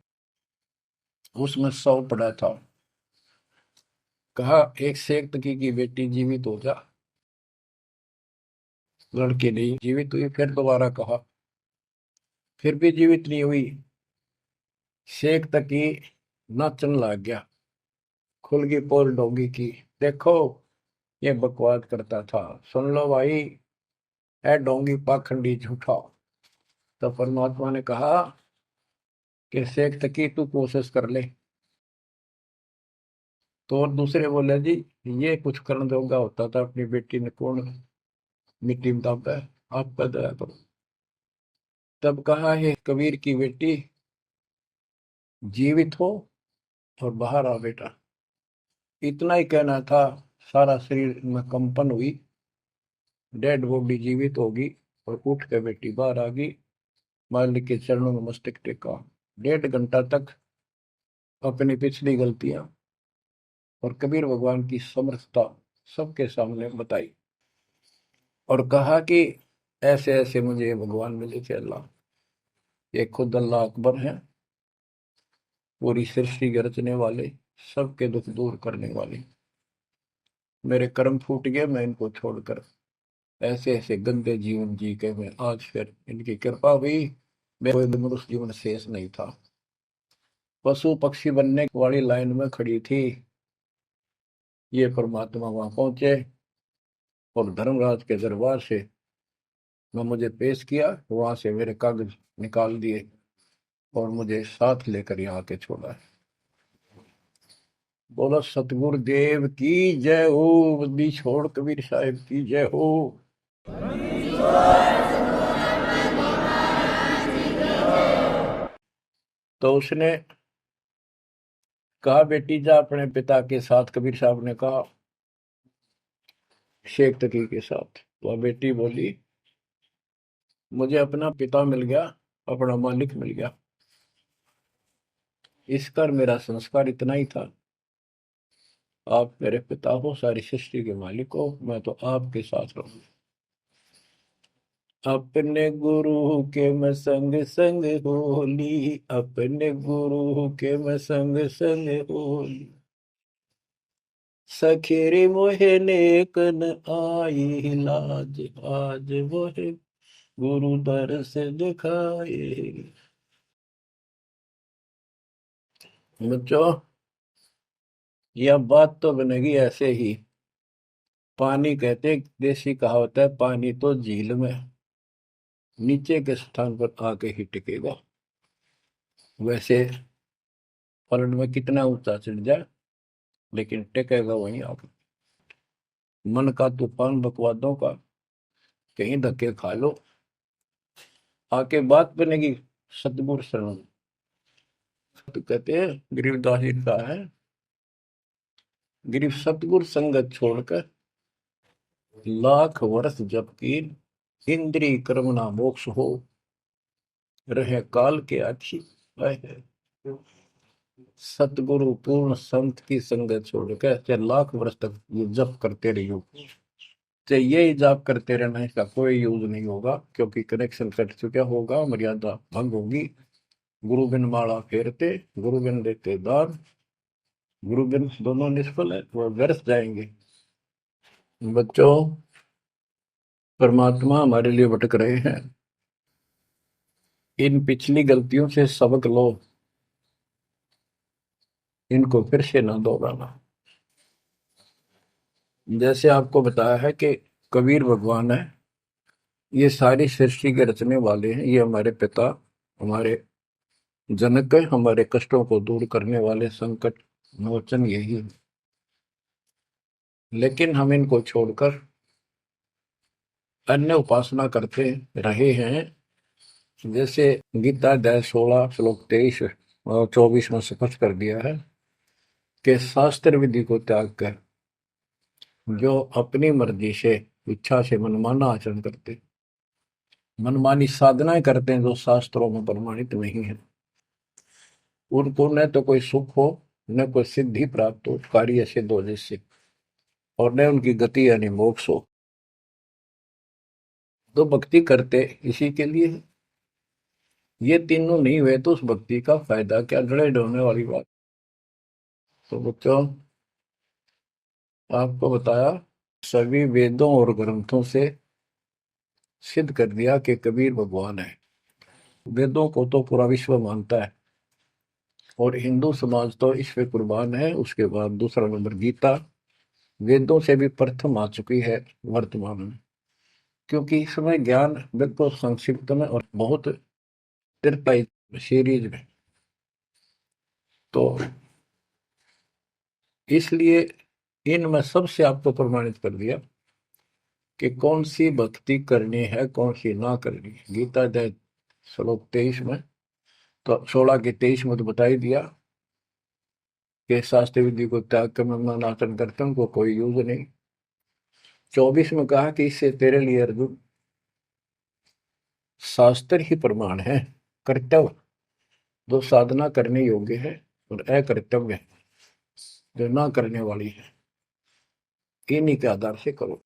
उसमें 100 पड़ा था। कहा एक शेख तकी की बेटी जीवित हो जा, लड़की नहीं जीवित हुई। फिर दोबारा कहा, फिर भी जीवित नहीं हुई। शेख तकी नाचन लग गया, खुल गई पोल डोंगी की। देखो ये बकवास करता था, सुन लो भाई, है डोंगी पाखंडी झूठा। तो परमात्मा ने कहा कि शेख तकी तू कोशिश कर ले। तो और दूसरे बोले, जी ये कुछ करने जोगा होता था, अपनी बेटी ने कौन मिट्टी में दाबा है, आपका दया करो। तब कहा है कबीर की बेटी, जीवित हो और बाहर आ बेटा। इतना ही कहना था। सारा शरीर में कंपन हुई, डेड बॉडी जीवित होगी और उठ के बेटी बाहर आ गई। मालिक के चरणों में मस्तक टेका। 1.5 घंटा तक अपनी पिछली गलतियां और कबीर भगवान की समर्थता सबके सामने बताई और कहा कि ऐसे ऐसे मुझे भगवान मिले थे अल्लाह। ये खुद अल्लाह अकबर हैं, पूरी सृष्टि के रचने वाले, सबके दुख दूर करने वाले। मेरे कर्म फूट गए, मैं इनको छोड़कर ऐसे ऐसे गंदे जीवन जी के मैं आज फिर इनकी कृपा हुई, मेरा कोई मनुष्य जीवन शेष नहीं था। पशु पक्षी बनने वाली लाइन में खड़ी थी, ये परमात्मा वहां पहुंचे और धर्मराज के दरबार से मैं मुझे पेश किया, वहां से मेरे कागज निकाल दिए और मुझे साथ लेकर यहाँ आके छोड़ा है। बोलो सतगुरुदेव की जय हो, बद्दी छोड़ कबीर साहिब की जय हो। तो उसने कहा बेटी जा अपने पिता के साथ। कबीर साहब ने कहा शेख तकी के साथ। वह बेटी बोली मुझे अपना पिता मिल गया, अपना मालिक मिल गया। इस कर मेरा संस्कार इतना ही था। आप मेरे पिता हो, सारी सृष्टि के मालिक हो, मैं तो आपके साथ रहूं। अपने गुरु के मैं संग संग होली, अपने गुरु के मैं संग संग होली। सखेरे मोहे नेकन आई लाज, आज मोहे गुरु दर से दिखाए। बच्चों यह बात तो बनेगी ऐसे ही। पानी कहते, देसी कहावत है, पानी तो झील में नीचे के स्थान पर आके ही टिकेगा। वैसे पलट में कितना ऊंचा चढ़ जाए लेकिन टिकेगा वहीं आके। मन का तूफान बकवादों का, कहीं धक्के खा लो, आके बात बनेगी सतगुरु शरण। तो कहते हैं गरीबदास जी का है, गरीब सतगुरु संगत छोड़कर लाख वर्ष जबकि इंद्रिय कर्म ना मोक्ष हो, रहे काल के आखी है। सतगुरु पूर्ण संत की संगत छोड़कर चाहे लाख वर्ष तक ये जप करते रहियो, चाहे ये जाप करते रहना, इसका कोई यूज नहीं होगा, क्योंकि कनेक्शन कट चुका होगा, मर्यादा भंग होगी। गुरु बिन माला फेरते, गुरु बिन देते दान, गुरु बिन दोनों निष्फल है, वो व्यर्थ जाएंगे। बच्चों परमात्मा हमारे लिए भटक रहे हैं, इन पिछली गलतियों से सबक लो, इनको फिर से ना दोहराना। जैसे आपको बताया है कि कबीर भगवान है, ये सारी सृष्टि के रचने वाले हैं, ये हमारे पिता, हमारे जनक है, हमारे कष्टों को दूर करने वाले संकट मोचन यही है। लेकिन हम इनको छोड़कर अन्य उपासना करते रहे हैं। जैसे गीता अध्याय 16 श्लोक 23 और 24 में स्पष्ट कर दिया है कि शास्त्र विधि को त्याग कर जो अपनी मर्जी से इच्छा से मनमाना आचरण करते, मनमानी साधनाएं करते हैं जो शास्त्रों में प्रमाणित नहीं है, उनको न तो कोई सुख हो, न कोई सिद्धि प्राप्त हो, कार्य सिद्ध हो जिससे, और न उनकी गति यानी मोक्ष हो। तो भक्ति करते इसी के लिए है। ये तीनों नहीं हुए तो उस भक्ति का फायदा क्या, लड़ाई ढोने वाली बात। तो बच्चों आपको बताया, सभी वेदों और ग्रंथों से सिद्ध कर दिया कि कबीर भगवान है। वेदों को तो पूरा विश्व मानता है और हिंदू समाज तो इस पे कुर्बान है। उसके बाद दूसरा नंबर गीता, वेदों से भी प्रथम आ चुकी है वर्तमान में, क्योंकि इसमें ज्ञान बिल्कुल संक्षिप्त में और बहुत तिरपाई सीरीज में। तो इसलिए इनमें सबसे आपको प्रमाणित कर दिया कि कौन सी भक्ति करनी है, कौन सी ना करनी है। गीता अध्याय श्लोक 23 में तो 16 के 23 में तो बता ही दिया कि शास्त्र विधि को त्याग कर मैं अनाटन करता हूँ, को कोई यूज नहीं। 24 में कहा कि इससे तेरे लिए अर्जुन शास्त्र ही प्रमाण है, कर्तव्य जो साधना करने योग्य है और अकर्तव्य जो ना करने वाली है, इन्हीं के आधार से करो।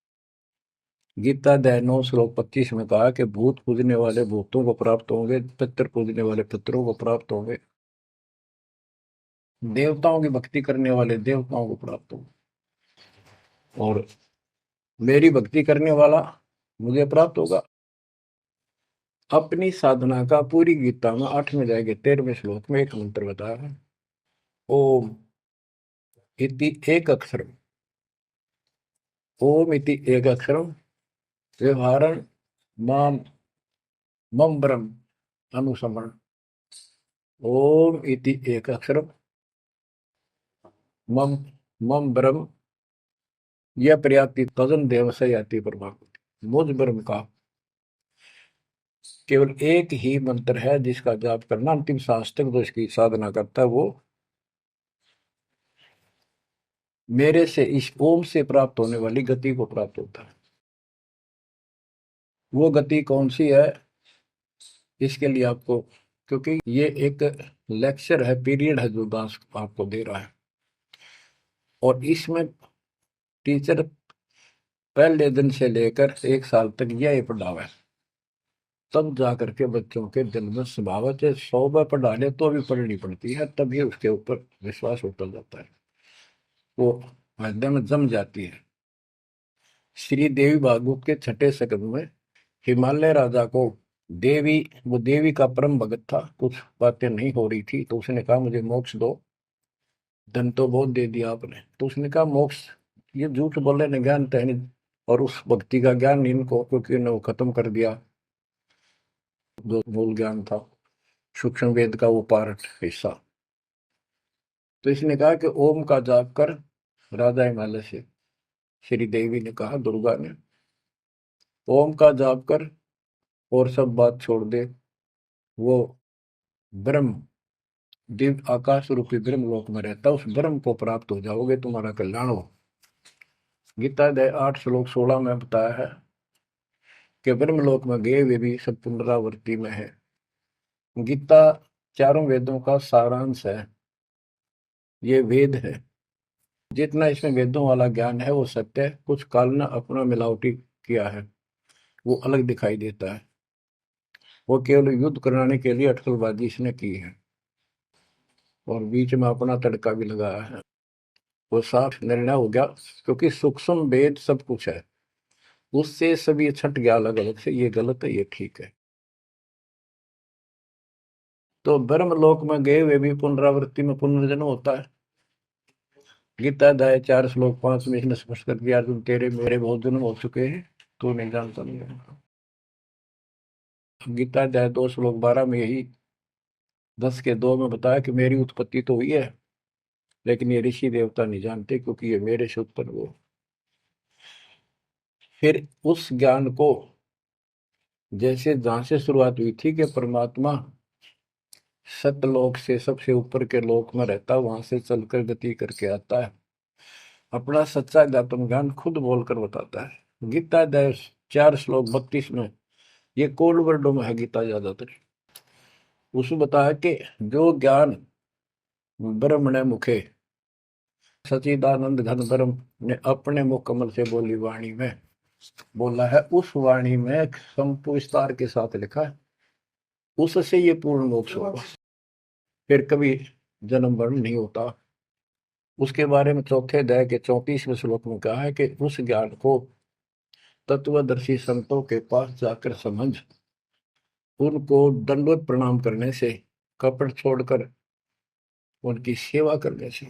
गीता अध्याय 9 श्लोक 25 में कहा कि भूत पूजने वाले भूतों को प्राप्त होंगे, पितर पूजने वाले पितरों को प्राप्त होंगे, देवताओं की भक्ति करने वाले देवताओं को प्राप्त होंगे, और मेरी भक्ति करने वाला मुझे प्राप्त होगा। अपनी साधना का पूरी गीता में 8वें अध्याय के 13वें श्लोक में एक मंत्र बताया है, ओम इति एक अक्षरम, ओम इति एक अक्षरम व्यवहारण माम मम ब्रह्म अनुसमरण। ओम इति एक अक्षरम मम मम ब्रह्म यह पर्याप्ति तजन देव से याति प्रभाव। मुझ ब्रह्म का केवल एक ही मंत्र है जिसका जाप करना अंतिम सांस तक जो इसकी साधना करता है, वो मेरे से इस ओम से प्राप्त होने वाली गति को प्राप्त होता है। वो गति कौन सी है, इसके लिए आपको, क्योंकि ये एक लेक्चर है, पीरियड है जो दास आपको दे रहा है, और इसमें टीचर पहले दिन से लेकर 1 साल तक यह पढ़ावा है, तब जा करके बच्चों के दिल में स्वभाव है 100 बार पढ़ा ले तो भी पढ़नी पड़ती है, तभी उसके ऊपर विश्वास उतर जाता है, वो हृदय में जम जाती है। श्री देवी भागवत के 6ठे स्कंद में हिमालय राजा को देवी, वो देवी का परम भगत था, कुछ बातें नहीं हो रही थी, तो उसने कहा मुझे मोक्ष दो। धन तो बहुत दे दिया आपने, तो उसने कहा मोक्ष, ये झूठ बोले ने ज्ञान तो है नहीं, और उस भक्ति का ज्ञान इनको, क्योंकि उन्हें वो खत्म कर दिया जो मूल ज्ञान था, सूक्ष्म वेद का वो पार्ट हिस्सा। तो इसने कहा कि ओम का जाप कर। राजा हिमालय से श्री देवी ने कहा, दुर्गा ने, ओम का जाप कर और सब बात छोड़ दे, वो ब्रह्म दिव्य आकाश रूपी ब्रह्म लोक में रहता, उस ब्रह्म को प्राप्त हो जाओगे, तुम्हारा कल्याण हो। गीता अध्याय 8 श्लोक 16 में बताया है कि ब्रह्म लोक में गए वे भी सब पुनरावृत्ति में है। गीता चारों वेदों का सारांश है, ये वेद है, जितना इसमें वेदों वाला ज्ञान है वो सत्य है, कुछ काल ने अपना मिलावटी किया है, वो अलग दिखाई देता है, वो केवल युद्ध कराने के लिए अटकलबाजी इसने की है, और बीच में अपना तड़का भी लगाया है। वो साफ निर्णय हो गया, क्योंकि सूक्ष्म वेद सब कुछ है, उससे सभी छट गया अलग अलग से, ये गलत है ये ठीक है। तो ब्रह्म लोक में गए हुए भी पुनरावृत्ति में पुनर्जन्म होता है। गीता अध्याय 4 श्लोक 5 में इसने स्पष्ट कर दिया, अर्जुन तेरे मेरे बहुत जन्म हो चुके हैं, तू नहीं जानता नहीं है। गीता अध्याय 2 श्लोक 12 में यही 10 के 2 में बताया कि मेरी उत्पत्ति तो हुई है, लेकिन ये ऋषि देवता नहीं जानते, क्योंकि ये मेरे से उत्पन्न हुए। फिर उस ज्ञान को, जैसे जहां से शुरुआत हुई थी कि परमात्मा सतलोक से सबसे ऊपर के लोक में रहता, वहां से चलकर गति करके आता है, अपना सच्चा ज्ञातम ज्ञान खुद बोलकर बताता है। गीता अध्याय 4 श्लोक 32 में, ये कोड वर्डों में है गीता ज्यादातर, उसमें बताया कि जो ज्ञान ब्रह्मणे मुखे सचिदानंद घन ब्रह्म ने अपने मुख कमल से बोली वाणी में बोला है, उस वाणी में विस्तार के साथ लिखा है, उससे ये पूर्ण मोक्ष होगा, फिर कभी जन्म मरण नहीं होता। उसके बारे में चौथे अध्याय के 34वें श्लोक में कहा है कि उस ज्ञान को तत्वदर्शी संतों के पास जाकर समझ, उनको दंडवत प्रणाम करने से, कपट छोड़कर उनकी सेवा करने से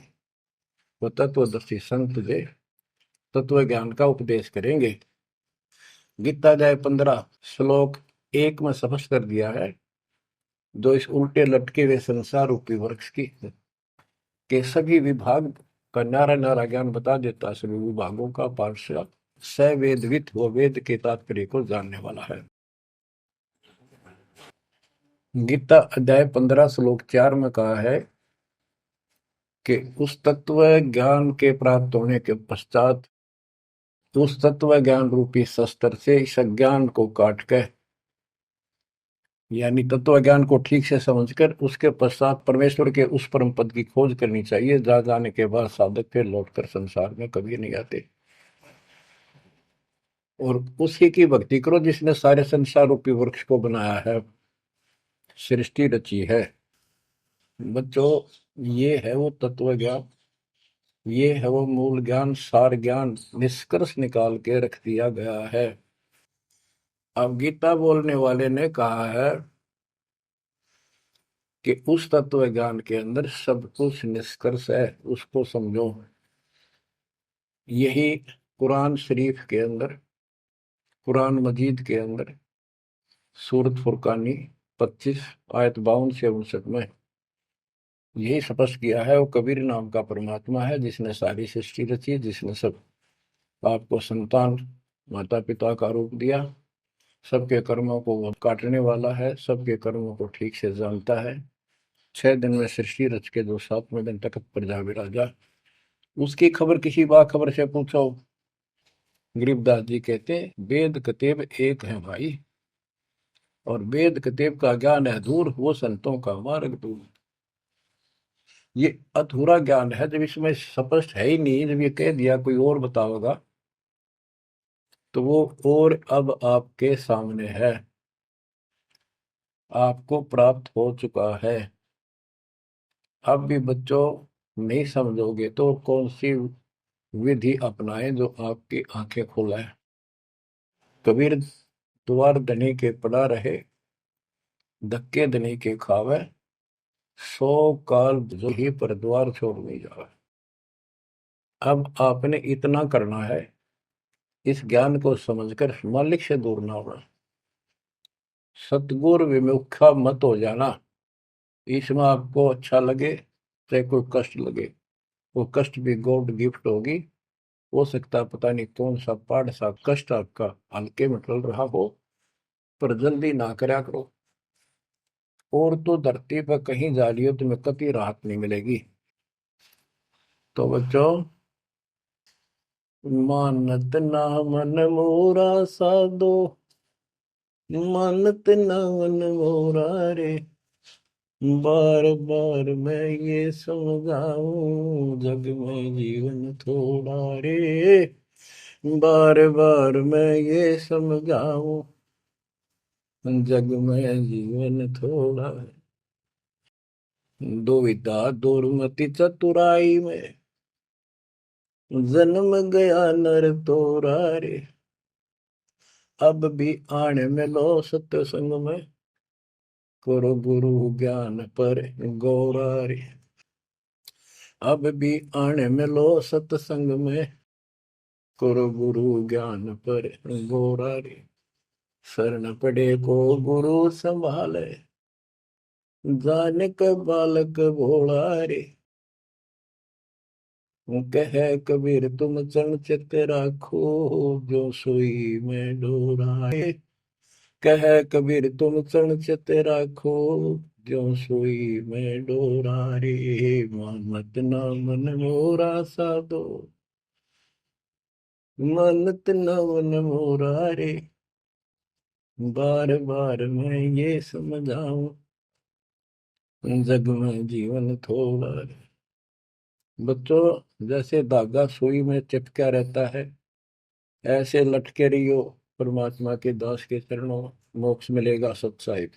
वो तत्वदर्शी संत जे तत्व ज्ञान का उपदेश करेंगे। गीता अध्याय 15 श्लोक 1 में स्पष्ट कर दिया है, जो इस उल्टे लटके हुए संसार रूपी वृक्ष की के सभी विभाग का नारा नारा ज्ञान बता देता, सभी विभागों का पार्षद सवेदवित वो वेद के तात्पर्य को जानने वाला है। गीता अध्याय 15 श्लोक 4 में कहा है कि उस तत्व ज्ञान के प्राप्त होने के पश्चात उस तत्व ज्ञान रूपी शस्त्र से इस अज्ञान को काट कर, यानी तत्व ज्ञान को ठीक से समझकर उसके पश्चात परमेश्वर के उस परम पद की खोज करनी चाहिए, जहां जाने के बाद साधक फिर लौटकर संसार में कभी नहीं आते। और उसी की भक्ति करो जिसने सारे संसार रूपी वृक्ष को बनाया है, सृष्टि रची है। बच्चों, ये है वो तत्व ज्ञान, ये है वो मूल ज्ञान, सार ज्ञान निष्कर्ष निकाल के रख दिया गया है। अब गीता बोलने वाले ने कहा है कि उस तत्व ज्ञान के अंदर सब कुछ निष्कर्ष है, उसको समझो। यही कुरान शरीफ के अंदर, कुरान मजीद के अंदर सूरत फुरकानी 25 आयत 52 से 59 में यही स्पष्ट किया है। वो कबीर नाम का परमात्मा है जिसने सारी सृष्टि रची, जिसने सब आपको संतान माता पिता का रूप दिया, सबके कर्मों को वो काटने वाला है, सबके कर्मों को ठीक से जानता है। 6 दिन में सृष्टि रच के जो 7वें दिन तक पर जा विराजा, उसकी खबर किसी बाखबर से पूछो। गरीबदास जी कहते वेद कतेब एक है भाई, और वेद कतेब का ज्ञान है दूर, वो संतों का मार्ग दूर। ये अधूरा ज्ञान है, जब इसमें स्पष्ट है ही नहीं, जब ये कह दिया कोई और बताओगा तो वो और अब आपके सामने है, आपको प्राप्त हो चुका है। अब भी बच्चों नहीं समझोगे तो कौन सी विधि अपनाएं जो आपकी आंखें खोले। कबीर द्वार धनी के पड़ा रहे, धक्के धनी के खावे, 100 काल जो ही पर द्वार छोड़ नहीं जावे। अब आपने इतना करना है, इस ज्ञान को समझकर मालिक से दूर ना होना, सतगुरु विमुखा मत हो जाना। इसमें आपको अच्छा लगे चाहे कोई कष्ट लगे, वो कष्ट भी गॉड गिफ्ट होगी। हो सकता है पता नहीं कौन सा पाड़ सा कष्ट आपका हल्के में टल रहा हो, पर जल्दी ना करया करो। और तो धरती पर कहीं जा रही हो तुम्हें कभी राहत नहीं मिलेगी। तो बच्चों, मानत ना मन मोरा साधो, मानत ना मन मोरा रे, बार बार मैं ये समझाऊं जग में जीवन थोड़ा रे, बार बार मैं ये समझाऊं जग में जीवन थोड़ा है। दुविधा दुर्मति चतुराई में जन्म गया नर तोरा रे, अब भी आने में लो सत्संग में, करो गुरु ज्ञान पर गौरा रे। अब भी आने में लो सत्संग में, करो गुरु ज्ञान पर गौरा रे। शरण पड़े को गुरु संभाले, जाने का बालक भोला रे। कह कबीर तुम चरण चित राखो, जो सोई में डोराए। कह कबीर तुम चरण चित राखो, जो सोई में डोरा रे। मानत ना मन मोरा साधो, मानत ना मन मोरा रे, बार बार मैं ये समझाऊं जग में जीवन थोड़ा रे। बच्चों, जैसे धागा सुई में चिपका रहता है, ऐसे लटके रहियो परमात्मा के दास के चरणों, मोक्ष मिलेगा सत्साहिब।